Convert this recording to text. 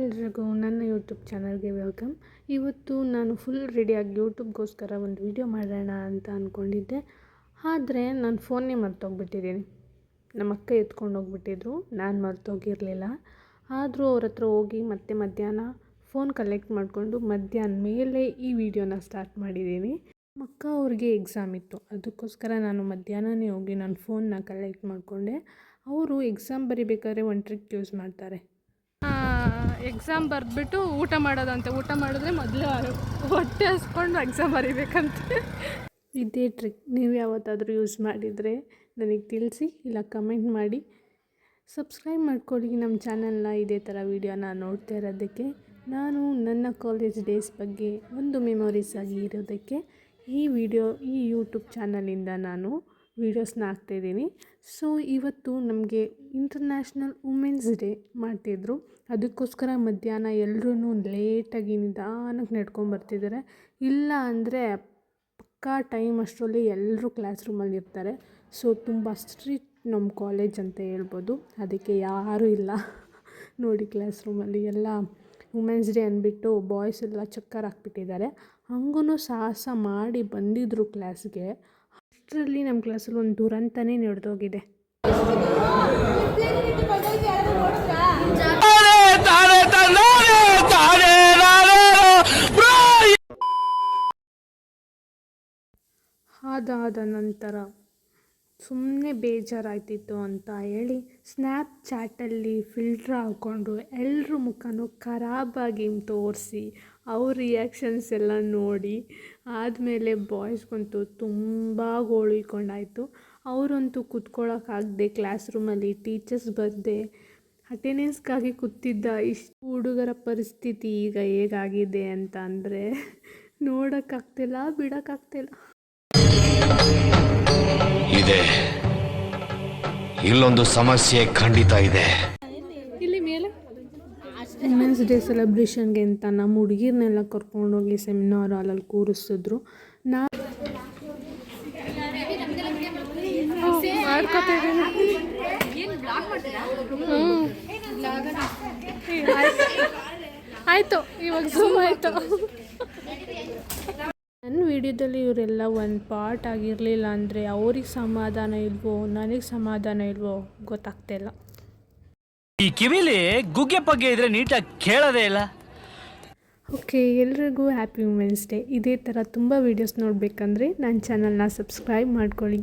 ಎಲ್ರಿಗೂ ನನ್ನ ಯೂಟ್ಯೂಬ್ ಚಾನಲ್ಗೆ ವೆಲ್ಕಮ್. ಇವತ್ತು ನಾನು ಫುಲ್ ರೆಡಿಯಾಗಿ ಯೂಟ್ಯೂಬ್ಗೋಸ್ಕರ ಒಂದು ವಿಡಿಯೋ ಮಾಡೋಣ ಅಂತ ಅಂದ್ಕೊಂಡಿದ್ದೆ. ಆದರೆ ನಾನು ಫೋನ್ನೇ ಮರ್ತೋಗ್ಬಿಟ್ಟಿದ್ದೀನಿ. ನಮ್ಮ ಅಕ್ಕ ಎತ್ಕೊಂಡು ಹೋಗ್ಬಿಟ್ಟಿದ್ರು, ನಾನು ಮರ್ತೋಗಿರಲಿಲ್ಲ. ಆದರೂ ಅವ್ರ ಹತ್ರ ಹೋಗಿ ಮತ್ತೆ ಮಧ್ಯಾಹ್ನ ಫೋನ್ ಕಲೆಕ್ಟ್ ಮಾಡಿಕೊಂಡು ಮಧ್ಯಾಹ್ನ ಮೇಲೆ ಈ ವಿಡಿಯೋನ ಸ್ಟಾರ್ಟ್ ಮಾಡಿದ್ದೀನಿ. ನಮ್ಮ ಅಕ್ಕ ಅವ್ರಿಗೆ ಎಕ್ಸಾಮ್ ಇತ್ತು, ಅದಕ್ಕೋಸ್ಕರ ನಾನು ಮಧ್ಯಾಹ್ನನೇ ಹೋಗಿ ನನ್ನ ಫೋನ್ನ ಕಲೆಕ್ಟ್ ಮಾಡಿಕೊಂಡೆ. ಅವರು ಎಕ್ಸಾಮ್ ಬರಿಬೇಕಾದ್ರೆ ಒಂದು ಟ್ರಿಕ್ ಯೂಸ್ ಮಾಡ್ತಾರೆ. ಎಕ್ಸಾಮ್ ಬರೆದ್ಬಿಟ್ಟು ಊಟ ಮಾಡೋದಂತೆ. ಊಟ ಮಾಡಿದ್ರೆ ಮೊದಲು ಹೊಟ್ಟೆ ಹಸ್ಕೊಂಡು ಎಕ್ಸಾಮ್ ಬರೀಬೇಕಂತೆ. ಇದೇ ಟ್ರಿಕ್ ನೀವು ಯಾವತ್ತಾದರೂ ಯೂಸ್ ಮಾಡಿದರೆ ನನಗೆ ತಿಳಿಸಿ, ಇಲ್ಲ ಕಮೆಂಟ್ ಮಾಡಿ. ಸಬ್ಸ್ಕ್ರೈಬ್ ಮಾಡ್ಕೊಳ್ಳಿ ನಮ್ಮ ಚಾನಲ್ನ, ಇದೇ ಥರ ವೀಡಿಯೋನ ನೋಡ್ತಾ ಇರೋದಕ್ಕೆ. ನಾನು ನನ್ನ ಕಾಲೇಜ್ ಡೇಸ್ ಬಗ್ಗೆ ಒಂದು ಮೆಮೊರೀಸ್ ಆಗಿ ಇರೋದಕ್ಕೆ ಈ ಯೂಟ್ಯೂಬ್ ಚಾನಲಿಂದ ನಾನು ವೀಡಿಯೋಸ್ನ ಹಾಕ್ತಾಯಿದ್ದೀನಿ. ಸೊ ಇವತ್ತು ನಮಗೆ ಇಂಟರ್ನ್ಯಾಷನಲ್ ವುಮೆನ್ಸ್ ಡೇ ಮಾಡ್ತಿದ್ರು. ಅದಕ್ಕೋಸ್ಕರ ಮಧ್ಯಾಹ್ನ ಎಲ್ಲರೂ ಲೇಟಾಗಿ ನಿಧಾನಕ್ಕೆ ನಡ್ಕೊಂಬರ್ತಿದ್ದಾರೆ. ಇಲ್ಲ ಅಂದರೆ ಪಕ್ಕಾ ಟೈಮ್ ಅಷ್ಟರಲ್ಲಿ ಎಲ್ಲರೂ ಕ್ಲಾಸ್ ರೂಮಲ್ಲಿ ಇರ್ತಾರೆ. ಸೊ ತುಂಬ ಸ್ಟ್ರಿಕ್ಟ್ ನಮ್ಮ ಕಾಲೇಜ್ ಅಂತ ಹೇಳ್ಬೋದು. ಅದಕ್ಕೆ ಯಾರೂ ಇಲ್ಲ ನೋಡಿ, ಕ್ಲಾಸ್ ರೂಮಲ್ಲಿ ಎಲ್ಲ ವುಮೆನ್ಸ್ ಡೇ ಅಂದ್ಬಿಟ್ಟು ಬಾಯ್ಸ್ ಎಲ್ಲ ಚಕ್ಕರ್ ಹಾಕ್ಬಿಟ್ಟಿದ್ದಾರೆ. ಹಂಗೂ ಸಾಹಸ ಮಾಡಿ ಬಂದಿದ್ದರು ಕ್ಲಾಸ್ಗೆ. ಅಷ್ಟರಲ್ಲಿ ನಮ್ಮ ಕ್ಲಾಸಲ್ಲಿ ಒಂದು ದುರಂತನೇ ನಡೆದೋಗಿದೆ. ಅದಾದ ನಂತರ ಸುಮ್ಮನೆ ಬೇಜಾರಾಯ್ತಿತ್ತು ಅಂತ ಹೇಳಿ ಸ್ನ್ಯಾಪ್ ಚಾಟಲ್ಲಿ ಫಿಲ್ಟ್ರ್ ಹಾಕ್ಕೊಂಡು ಎಲ್ಲರ ಮುಖನೂ ಖರಾಬಾಗಿ ತೋರಿಸಿ ಅವ್ರ ರಿಯಾಕ್ಷನ್ಸ್ ಎಲ್ಲ ನೋಡಿ ಆದಮೇಲೆ ಬಾಯ್ಸ್ಗಂತೂ ತುಂಬ ಗೋಳಿಕೊಂಡಾಯಿತು. ಅವರಂತೂ ಕೂತ್ಕೊಳ್ಳೋಕ್ಕಾಗದೆ ಕ್ಲಾಸ್ ರೂಮಲ್ಲಿ ಟೀಚರ್ಸ್ ಬರದೆ ಅಟೆಂಡೆನ್ಸ್ಗಾಗಿ ಕೂತಿದ್ದ ಇಷ್ಟು ಹುಡುಗರ ಪರಿಸ್ಥಿತಿ ಈಗ ಹೇಗಾಗಿದೆ ಅಂತ ಅಂದರೆ ನೋಡೋಕ್ಕಾಗ್ತಿಲ್ಲ, ಬಿಡೋಕ್ಕಾಗ್ತಿಲ್ಲ. ಇದೆ ಇಲ್ಲೊಂದು ಸಮಸ್ಯೆ ಖಂಡಿತ ಇದೆ. ಇಲ್ಲಿ ಮೇಲೆ ವುಮೆನ್ಸ್ ಡೇ ಸೆಲೆಬ್ರೇಷನ್ಗೆ ಅಂತ ನಮ್ಮ ಹುಡುಗಿರ್ನೆಲ್ಲ ಕರ್ಕೊಂಡೋಗಿ ಸೆಮಿನಾರ್ ಹಾಲಲ್ಲಿ ಕೂರಿಸಿದ್ರು. ಆಯಿತು, ಇವಾಗ ಝೂಮ್ ಆಯಿತು. ನನ್ನ ವಿಡಿಯೋದಲ್ಲಿ ಇವರೆಲ್ಲ ಒಂದು ಪಾರ್ಟ್ ಆಗಿರಲಿಲ್ಲ ಅಂದರೆ ಅವ್ರಿಗೆ ಸಮಾಧಾನ ಇಲ್ವೋ ನನಗೆ ಸಮಾಧಾನ ಇಲ್ವೋ ಗೊತ್ತಾಗ್ತಾಯಿಲ್ಲ. ಈ ಕಿವಿಲಿ ಗುಗ್ಗೆ ಪಗ್ಗೆ ಇದ್ರೆ ನೀಟಾಗಿ ಕೇಳೋದೇ ಇಲ್ಲ. ಓಕೆ, ಎಲ್ರಿಗೂ ಹ್ಯಾಪಿ ವುಮೆನ್ಸ್ ಡೇ. ಇದೇ ಥರ ತುಂಬ ವೀಡಿಯೋಸ್ ನೋಡಬೇಕಂದ್ರೆ ನನ್ನ ಚಾನಲ್ನ ಸಬ್ಸ್ಕ್ರೈಬ್ ಮಾಡ್ಕೊಳ್ಳಿ.